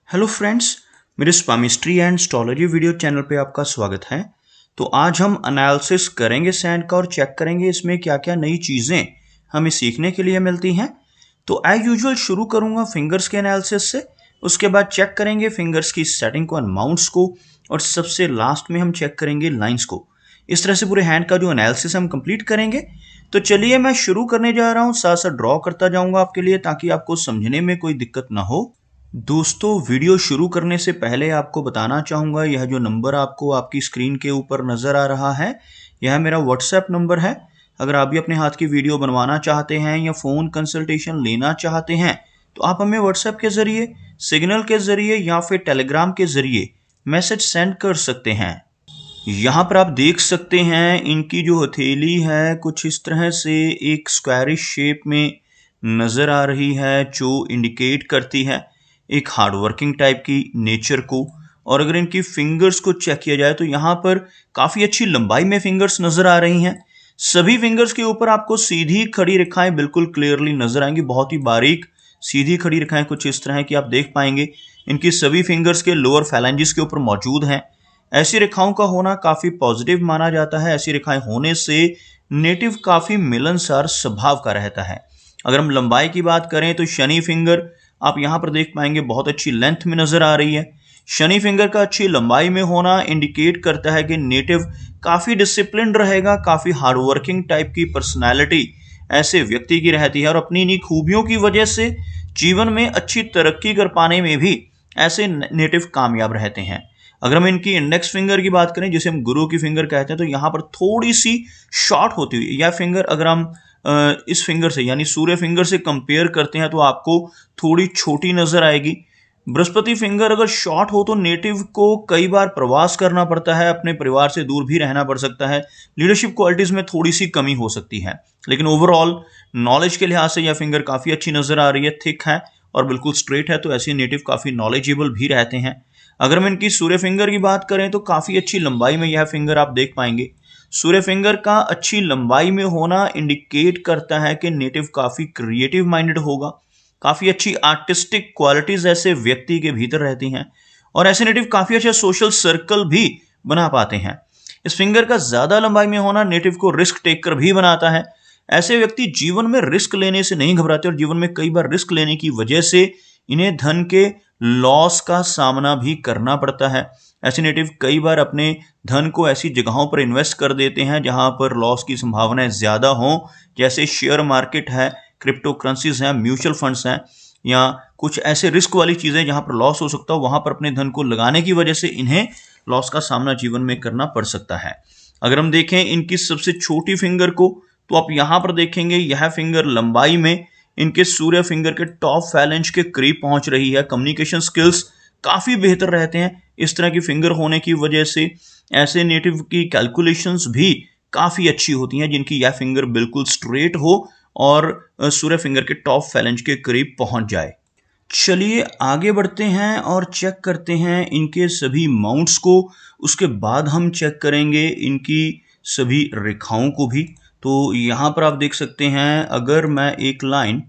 Hello friends, मेरे स्पामिस्ट्री and astrology video channel पे आपका स्वागत है। तो आज हम एनालिसिस करेंगे सैंड का और चेक करेंगे इसमें क्या क्या नई चीज़ें हमें सीखने के लिए मिलती हैं। तो एज यूजुअल शुरू करूंगा फिंगर्स के एनालिसिस से, उसके बाद चेक करेंगे फिंगर्स की सेटिंग को एंड माउंट्स को, और सबसे लास्ट में हम चेक करेंगे लाइंस को। इस तरह से पूरे हैंड का जो एनालिसिस हम कंप्लीट करेंगे। तो चलिए मैं शुरू करने जा रहा हूँ, साथ साथ ड्रॉ करता जाऊंगा आपके लिए ताकि आपको समझने में कोई दिक्कत ना हो। दोस्तों, वीडियो शुरू करने से पहले आपको बताना चाहूँगा, यह जो नंबर आपको आपकी स्क्रीन के ऊपर नज़र आ रहा है, यह मेरा व्हाट्सएप नंबर है। अगर आप भी अपने हाथ की वीडियो बनवाना चाहते हैं या फ़ोन कंसल्टेशन लेना चाहते हैं तो आप हमें व्हाट्सएप के ज़रिए, सिग्नल के ज़रिए या फिर टेलीग्राम के ज़रिए मैसेज सेंड कर सकते हैं। यहाँ पर आप देख सकते हैं इनकी जो हथेली है कुछ इस तरह से एक स्क्वायरिश शेप में नज़र आ रही है, जो इंडिकेट करती है एक हार्ड वर्किंग टाइप की नेचर को। और अगर इनकी फिंगर्स को चेक किया जाए तो यहाँ पर काफ़ी अच्छी लंबाई में फिंगर्स नज़र आ रही हैं। सभी फिंगर्स के ऊपर आपको सीधी खड़ी रेखाएं बिल्कुल क्लियरली नज़र आएंगी, बहुत ही बारीक सीधी खड़ी रेखाएं कुछ इस तरह की आप देख पाएंगे इनकी सभी फिंगर्स के लोअर फैलेंजिस के ऊपर मौजूद हैं। ऐसी रेखाओं का होना काफ़ी पॉजिटिव माना जाता है। ऐसी रेखाएं होने से नेटिव काफ़ी मिलनसार स्वभाव का रहता है। अगर हम लंबाई की बात करें तो शनि फिंगर आप यहाँ पर देख पाएंगे बहुत अच्छी लेंथ में नज़र आ रही है। शनि फिंगर का अच्छी लंबाई में होना इंडिकेट करता है कि नेटिव काफ़ी डिसिप्लिन्ड रहेगा, काफ़ी हार्डवर्किंग टाइप की पर्सनैलिटी ऐसे व्यक्ति की रहती है और अपनी इन्हीं खूबियों की वजह से जीवन में अच्छी तरक्की कर पाने में भी ऐसे नेटिव कामयाब रहते हैं। अगर हम इनकी इंडेक्स फिंगर की बात करें, जिसे हम गुरु की फिंगर कहते हैं, तो यहाँ पर थोड़ी सी शॉर्ट होती हुई यह फिंगर अगर हम इस फिंगर से यानी सूर्य फिंगर से कंपेयर करते हैं तो आपको थोड़ी छोटी नजर आएगी। बृहस्पति फिंगर अगर शॉर्ट हो तो नेटिव को कई बार प्रवास करना पड़ता है, अपने परिवार से दूर भी रहना पड़ सकता है, लीडरशिप क्वालिटीज में थोड़ी सी कमी हो सकती है। लेकिन ओवरऑल नॉलेज के लिहाज से यह फिंगर काफ़ी अच्छी नज़र आ रही है, थिक है और बिल्कुल स्ट्रेट है, तो ऐसे नेटिव काफ़ी नॉलेजेबल भी रहते हैं। अगर हम इनकी सूर्य फिंगर की बात करें तो काफ़ी अच्छी लंबाई में यह फिंगर आप देख पाएंगे। सूर्य फिंगर का अच्छी लंबाई में होना इंडिकेट करता है कि नेटिव काफ़ी क्रिएटिव माइंडेड होगा, काफ़ी अच्छी आर्टिस्टिक क्वालिटीज़ ऐसे व्यक्ति के भीतर रहती हैं और ऐसे नेटिव काफ़ी अच्छा सोशल सर्कल भी बना पाते हैं। इस फिंगर का ज़्यादा लंबाई में होना नेटिव को रिस्क टेकर भी बनाता है। ऐसे व्यक्ति जीवन में रिस्क लेने से नहीं घबराते और जीवन में कई बार रिस्क लेने की वजह से इन्हें धन के लॉस का सामना भी करना पड़ता है। ऐसे नेटिव कई बार अपने धन को ऐसी जगहों पर इन्वेस्ट कर देते हैं जहां पर लॉस की संभावनाएं ज़्यादा हों, जैसे शेयर मार्केट है, क्रिप्टो करेंसीज हैं, म्यूचुअल फंड्स हैं, या कुछ ऐसे रिस्क वाली चीज़ें जहां पर लॉस हो सकता हो, वहां पर अपने धन को लगाने की वजह से इन्हें लॉस का सामना जीवन में करना पड़ सकता है। अगर हम देखें इनकी सबसे छोटी फिंगर को तो आप यहाँ पर देखेंगे यह फिंगर लंबाई में इनके सूर्य फिंगर के टॉप फैलेंज के करीब पहुंच रही है। कम्युनिकेशन स्किल्स काफ़ी बेहतर रहते हैं इस तरह की फिंगर होने की वजह से। ऐसे नेटिव की कैलकुलेशंस भी काफ़ी अच्छी होती हैं जिनकी यह फिंगर बिल्कुल स्ट्रेट हो और सूर्य फिंगर के टॉप फैलेंज के करीब पहुंच जाए। चलिए आगे बढ़ते हैं और चेक करते हैं इनके सभी माउंट्स को। उसके बाद हम चेक करेंगे इनकी सभी रेखाओं को भी। तो यहाँ पर आप देख सकते हैं अगर मैं एक लाइन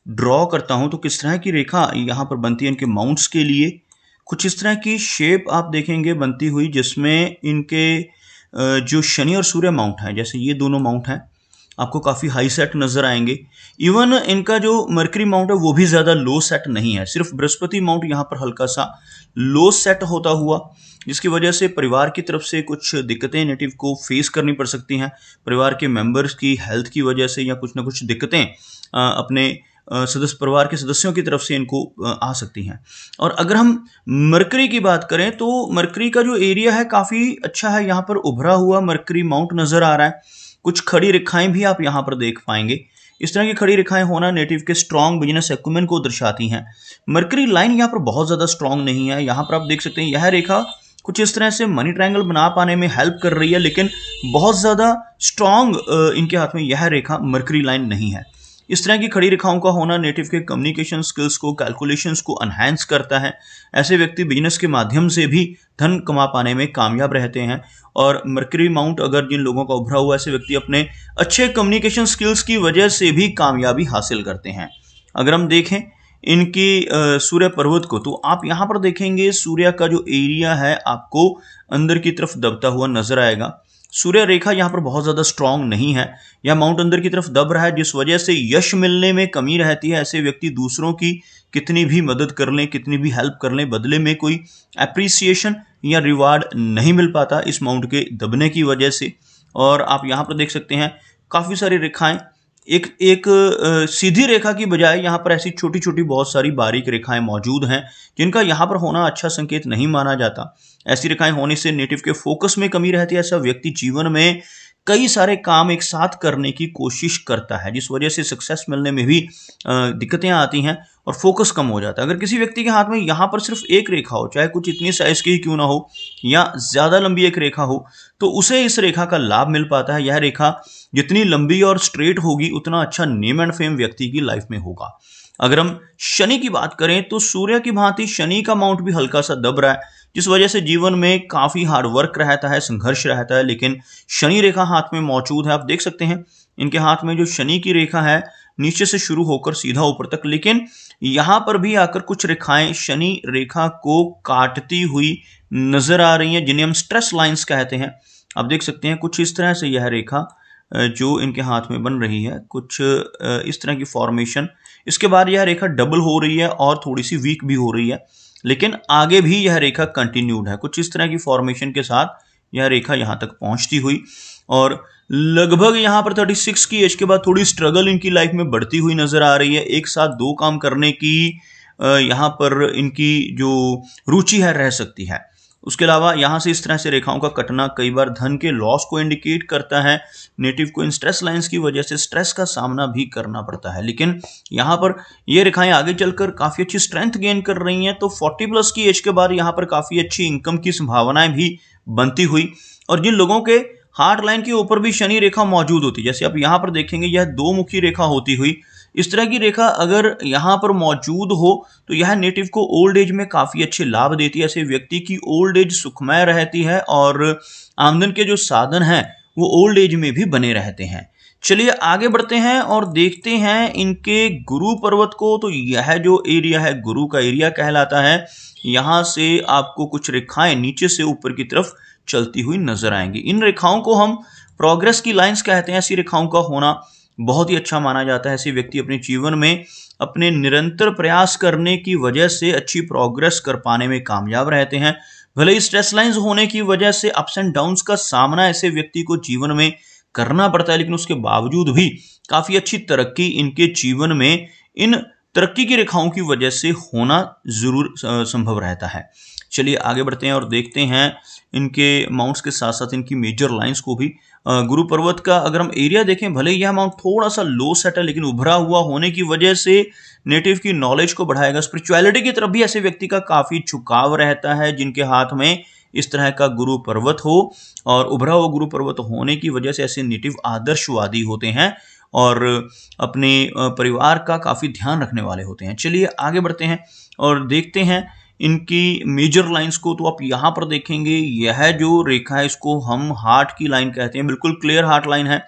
ड्रॉ करता हूँ तो किस तरह की रेखा यहाँ पर बनती है इनके माउंट्स के लिए। कुछ इस तरह की शेप आप देखेंगे बनती हुई, जिसमें इनके जो शनि और सूर्य माउंट है, जैसे ये दोनों माउंट हैं, आपको काफ़ी हाई सेट नज़र आएंगे। इवन इनका जो मरकरी माउंट है वो भी ज़्यादा लो सेट नहीं है, सिर्फ बृहस्पति माउंट यहाँ पर हल्का सा लो सेट होता हुआ, जिसकी वजह से परिवार की तरफ से कुछ दिक्कतें नेटिव को फेस करनी पड़ सकती हैं। परिवार के मेंबर्स की हेल्थ की वजह से या कुछ ना कुछ दिक्कतें अपने परिवार के सदस्यों की तरफ से इनको आ सकती हैं। और अगर हम मरकरी की बात करें तो मरकरी का जो एरिया है काफ़ी अच्छा है, यहाँ पर उभरा हुआ मरकरी माउंट नज़र आ रहा है। कुछ खड़ी रेखाएं भी आप यहाँ पर देख पाएंगे। इस तरह की खड़ी रेखाएं होना नेटिव के स्ट्रॉन्ग बिजनेस एक्यूमेन को दर्शाती हैं। मरकरी लाइन यहाँ पर बहुत ज़्यादा स्ट्रॉन्ग नहीं है। यहाँ पर आप देख सकते हैं यह रेखा कुछ इस तरह से मनी ट्रायंगल बना पाने में हेल्प कर रही है, लेकिन बहुत ज़्यादा स्ट्रॉन्ग इनके हाथ में यह रेखा मरकरी लाइन नहीं है। इस तरह की खड़ी रेखाओं का होना नेटिव के कम्युनिकेशन स्किल्स को, कैलकुलेशंस को एनहांस करता है। ऐसे व्यक्ति बिजनेस के माध्यम से भी धन कमा पाने में कामयाब रहते हैं। और मरकरी माउंट अगर जिन लोगों का उभरा हुआ, ऐसे व्यक्ति अपने अच्छे कम्युनिकेशन स्किल्स की वजह से भी कामयाबी हासिल करते हैं। अगर हम देखें इनकी सूर्य पर्वत को, तो आप यहाँ पर देखेंगे सूर्य का जो एरिया है आपको अंदर की तरफ दबता हुआ नजर आएगा। सूर्य रेखा यहाँ पर बहुत ज्यादा स्ट्रांग नहीं है, यह माउंट अंदर की तरफ दब रहा है, जिस वजह से यश मिलने में कमी रहती है। ऐसे व्यक्ति दूसरों की कितनी भी मदद कर लें, कितनी भी हेल्प कर लें, बदले में कोई अप्रिसिएशन या रिवार्ड नहीं मिल पाता इस माउंट के दबने की वजह से। और आप यहाँ पर देख सकते हैं काफी सारी रेखाएं, एक एक सीधी रेखा की बजाय यहाँ पर ऐसी छोटी छोटी बहुत सारी बारीक रेखाएं मौजूद हैं, जिनका यहाँ पर होना अच्छा संकेत नहीं माना जाता। ऐसी रेखाएं होने से नेटिव के फोकस में कमी रहती है। ऐसा व्यक्ति जीवन में कई सारे काम एक साथ करने की कोशिश करता है, जिस वजह से सक्सेस मिलने में भी दिक्कतें आती हैं और फोकस कम हो जाता है। अगर किसी व्यक्ति के हाथ में यहाँ पर सिर्फ एक रेखा हो, चाहे कुछ इतनी साइज की ही क्यों ना हो या ज्यादा लंबी एक रेखा हो, तो उसे इस रेखा का लाभ मिल पाता है। यह रेखा जितनी लंबी और स्ट्रेट होगी उतना अच्छा नेम एंड फेम व्यक्ति की लाइफ में होगा। अगर हम शनि की बात करें तो सूर्य की भांति शनि का माउंट भी हल्का सा दब रहा है, जिस वजह से जीवन में काफी हार्ड वर्क रहता है, संघर्ष रहता है। लेकिन शनि रेखा हाथ में मौजूद है, आप देख सकते हैं इनके हाथ में जो शनि की रेखा है नीचे से शुरू होकर सीधा ऊपर तक, लेकिन यहां पर भी आकर कुछ रेखाएं शनि रेखा को काटती हुई नजर आ रही हैं, जिन्हें हम स्ट्रेस लाइंस कहते हैं। आप देख सकते हैं कुछ इस तरह से यह रेखा जो इनके हाथ में बन रही है, कुछ इस तरह की फॉर्मेशन। इसके बाद यह रेखा डबल हो रही है और थोड़ी सी वीक भी हो रही है, लेकिन आगे भी यह रेखा कंटिन्यूड है। कुछ इस तरह की फॉर्मेशन के साथ यह रेखा यहां तक पहुंचती हुई, और लगभग यहां पर 36 की एज के बाद थोड़ी स्ट्रगल इनकी लाइफ में बढ़ती हुई नजर आ रही है। एक साथ दो काम करने की यहां पर इनकी जो रुचि है रह सकती है। उसके अलावा यहां से इस तरह से रेखाओं का कटना कई बार धन के लॉस को इंडिकेट करता है। नेटिव को इन स्ट्रेस लाइंस की वजह से स्ट्रेस का सामना भी करना पड़ता है, लेकिन यहां पर ये रेखाएं आगे चलकर काफी अच्छी स्ट्रेंथ गेन कर रही हैं। तो 40 प्लस की एज के बाद यहां पर काफी अच्छी इनकम की संभावनाएं भी बनती हुई, और जिन लोगों के हार्ट लाइन के ऊपर भी शनि रेखा मौजूद होती है, जैसे आप यहां पर देखेंगे यह दो मुखी रेखा होती हुई, इस तरह की रेखा अगर यहां पर मौजूद हो तो यह नेटिव को ओल्ड एज में काफी अच्छे लाभ देती है। ऐसे व्यक्ति की ओल्ड एज सुखमय रहती है और आमदन के जो साधन हैं वो ओल्ड एज में भी बने रहते हैं। चलिए आगे बढ़ते हैं और देखते हैं इनके गुरु पर्वत को। तो यह जो एरिया है गुरु का एरिया कहलाता है। यहां से आपको कुछ रेखाएं नीचे से ऊपर की तरफ चलती हुई नजर आएंगी। इन रेखाओं को हम प्रोग्रेस की लाइंस कहते हैं। ऐसी रेखाओं का होना बहुत ही अच्छा माना जाता है। ऐसे व्यक्ति अपने जीवन में अपने निरंतर प्रयास करने की वजह से अच्छी प्रोग्रेस कर पाने में कामयाब रहते हैं। भले ही स्ट्रेस लाइंस होने की वजह से अप्स एंड डाउन्स का सामना ऐसे व्यक्ति को जीवन में करना पड़ता है, लेकिन उसके बावजूद भी काफी अच्छी तरक्की इनके जीवन में इन तरक्की की रेखाओं की वजह से होना जरूर संभव रहता है। चलिए आगे बढ़ते हैं और देखते हैं इनके माउंट्स के साथ साथ इनकी मेजर लाइंस को भी। गुरु पर्वत का अगर हम एरिया देखें, भले यह माउंट थोड़ा सा लो सेट है, लेकिन उभरा हुआ होने की वजह से नेटिव की नॉलेज को बढ़ाएगा। स्पिरिचुअलिटी की तरफ भी ऐसे व्यक्ति का काफी झुकाव रहता है, जिनके हाथ में इस तरह का गुरु पर्वत हो, और उभरा हुआ गुरु पर्वत होने की वजह से ऐसे नेटिव आदर्शवादी होते हैं और अपने परिवार का काफी ध्यान रखने वाले होते हैं। चलिए आगे बढ़ते हैं और देखते हैं इनकी मेजर लाइंस को। तो आप यहां पर देखेंगे यह जो रेखा है इसको हम हार्ट की लाइन कहते हैं। बिल्कुल क्लियर हार्ट लाइन है।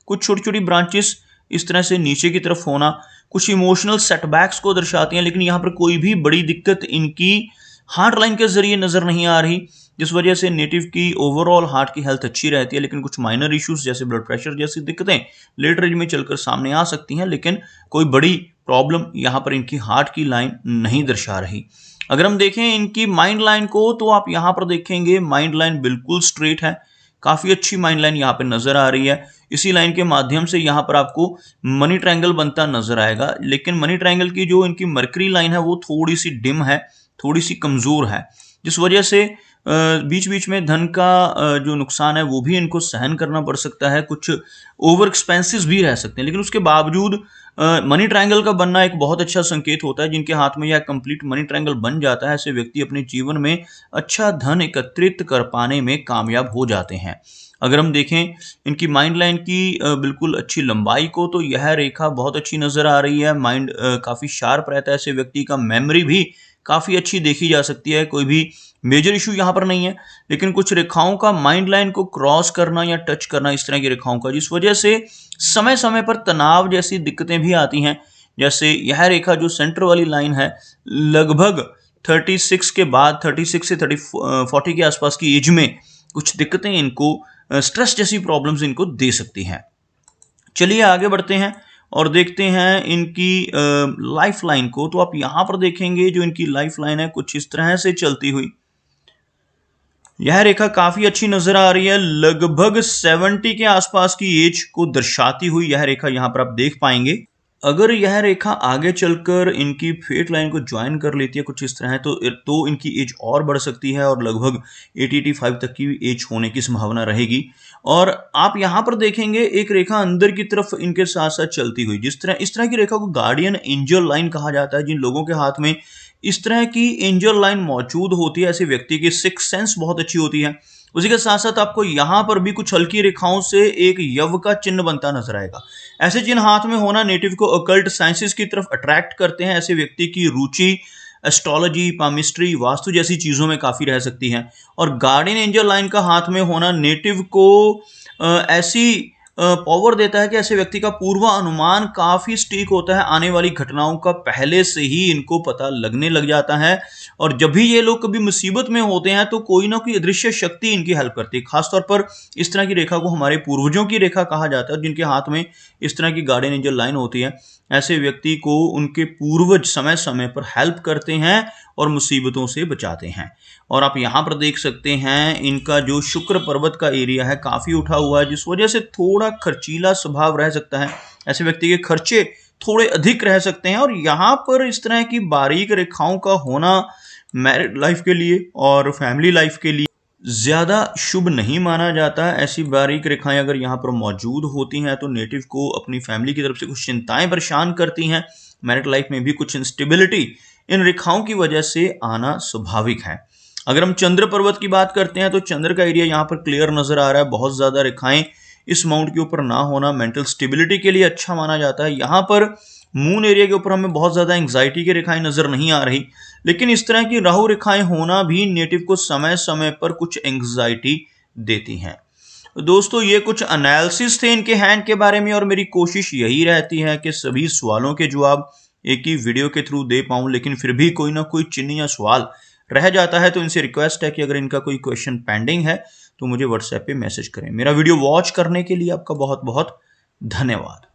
कुछ छोटी छोटी ब्रांचेस इस तरह से नीचे की तरफ होना कुछ इमोशनल सेटबैक्स को दर्शाती हैं, लेकिन यहां पर कोई भी बड़ी दिक्कत इनकी हार्ट लाइन के जरिए नजर नहीं आ रही, जिस वजह से नेटिव की ओवरऑल हार्ट की हेल्थ अच्छी रहती है। लेकिन कुछ माइनर इश्यूज जैसे ब्लड प्रेशर जैसी दिक्कतें लेटर एज में चलकर सामने आ सकती हैं, लेकिन कोई बड़ी प्रॉब्लम यहाँ पर इनकी हार्ट की लाइन नहीं दर्शा रही। अगर हम देखें इनकी माइंड लाइन को, तो आप यहाँ पर देखेंगे माइंड लाइन बिल्कुल स्ट्रेट है। काफी अच्छी माइंड लाइन यहाँ पे नजर आ रही है। इसी लाइन के माध्यम से यहाँ पर आपको मनी ट्रायंगल बनता नजर आएगा, लेकिन मनी ट्रायंगल की जो इनकी मरकरी लाइन है वो थोड़ी सी डिम है, थोड़ी सी कमजोर है, जिस वजह से बीच बीच में धन का जो नुकसान है वो भी इनको सहन करना पड़ सकता है। कुछ ओवर एक्सपेंसेस भी रह सकते हैं, लेकिन उसके बावजूद मनी ट्रायंगल का बनना एक बहुत अच्छा संकेत होता है। जिनके हाथ में यह कंप्लीट मनी ट्रायंगल बन जाता है, ऐसे व्यक्ति अपने जीवन में अच्छा धन एकत्रित कर पाने में कामयाब हो जाते हैं। अगर हम देखें इनकी माइंड लाइन की बिल्कुल अच्छी लंबाई को, तो यह रेखा बहुत अच्छी नजर आ रही है। माइंड काफी शार्प रहता है। ऐसे व्यक्ति का मेमोरी भी काफी अच्छी देखी जा सकती है। कोई भी मेजर इशू यहाँ पर नहीं है, लेकिन कुछ रेखाओं का माइंड लाइन को क्रॉस करना या टच करना, इस तरह की रेखाओं का, जिस वजह से समय समय पर तनाव जैसी दिक्कतें भी आती हैं, जैसे यह रेखा जो सेंटर वाली लाइन है लगभग 36 के बाद 36 से 40 के आसपास की एज में कुछ दिक्कतें इनको, स्ट्रेस जैसी प्रॉब्लम्स इनको दे सकती हैं। चलिए आगे बढ़ते हैं और देखते हैं इनकी लाइफ लाइन को। तो आप यहां पर देखेंगे जो इनकी लाइफ लाइन है कुछ इस तरह से चलती हुई। यह रेखा काफी अच्छी नजर आ रही है, लगभग 70 के आसपास की एज को दर्शाती हुई यह रेखा यहां पर आप देख पाएंगे। अगर यह रेखा आगे चलकर इनकी फेट लाइन को ज्वाइन कर लेती है कुछ इस तरह तो इनकी एज और बढ़ सकती है और लगभग 80-85 तक की एज होने की संभावना रहेगी। और आप यहां पर देखेंगे एक रेखा अंदर की तरफ इनके साथ साथ चलती हुई, इस तरह की रेखा को गार्डियन एंजल लाइन कहा जाता है। जिन लोगों के हाथ में इस तरह की एंजल लाइन मौजूद होती है, ऐसे व्यक्ति की सिक्स सेंस बहुत अच्छी होती है। उसी के साथ साथ आपको यहां पर भी कुछ हल्की रेखाओं से एक यव का चिन्ह बनता नजर आएगा। ऐसे चिन्ह हाथ में होना नेटिव को अकल्ट साइंसेस की तरफ अट्रैक्ट करते हैं। ऐसे व्यक्ति की रुचि एस्ट्रोलॉजी, पामिस्ट्री, वास्तु जैसी चीजों में काफी रह सकती है। और गार्डियन एंजल लाइन का हाथ में होना नेटिव को ऐसी पावर देता है कि ऐसे व्यक्ति का पूर्व अनुमान काफी सटीक होता है। आने वाली घटनाओं का पहले से ही इनको पता लगने लग जाता है। और जब भी ये लोग कभी मुसीबत में होते हैं तो कोई ना कोई अदृश्य शक्ति इनकी हेल्प करती है। खासतौर पर इस तरह की रेखा को हमारे पूर्वजों की रेखा कहा जाता है, जिनके हाथ में इस तरह की गार्डियन एंजल लाइन होती है। ऐसे व्यक्ति को उनके पूर्वज समय समय पर हेल्प करते हैं और मुसीबतों से बचाते हैं। और आप यहाँ पर देख सकते हैं इनका जो शुक्र पर्वत का एरिया है काफी उठा हुआ है, जिस वजह से थोड़ा खर्चीला स्वभाव रह सकता है। ऐसे व्यक्ति के खर्चे थोड़े अधिक रह सकते हैं। और यहाँ पर इस तरह की बारीक रेखाओं का होना मैरिड लाइफ के लिए और फैमिली लाइफ के लिए ज्यादा शुभ नहीं माना जाता। ऐसी बारीक रेखाएं अगर यहाँ पर मौजूद होती हैं तो नेटिव को अपनी फैमिली की तरफ से कुछ चिंताएं परेशान करती हैं। मैरिड लाइफ में भी कुछ इंस्टेबिलिटी इन रेखाओं की वजह से आना स्वाभाविक है। अगर हम चंद्र पर्वत की बात करते हैं तो चंद्र का एरिया यहाँ पर क्लियर नजर आ रहा है। बहुत ज्यादा रेखाएं इस माउंट के ऊपर ना होना मेंटल स्टेबिलिटी के लिए अच्छा माना जाता है। यहाँ पर मून एरिया के ऊपर हमें बहुत ज्यादा एंग्जाइटी की रेखाएं नजर नहीं आ रही, लेकिन इस तरह की राहु रेखाएं होना भी नेटिव को समय समय पर कुछ एंग्जाइटी देती हैं। दोस्तों ये कुछ एनालिसिस थे इनके हैंड के बारे में और मेरी कोशिश यही रहती है कि सभी सवालों के जवाब एक ही वीडियो के थ्रू दे पाऊं, लेकिन फिर भी कोई ना कोई चिन्ह या सवाल रह जाता है। तो इनसे रिक्वेस्ट है कि अगर इनका कोई क्वेश्चन पेंडिंग है तो मुझे व्हाट्सएप पे मैसेज करें। मेरा वीडियो वॉच करने के लिए आपका बहुत बहुत धन्यवाद।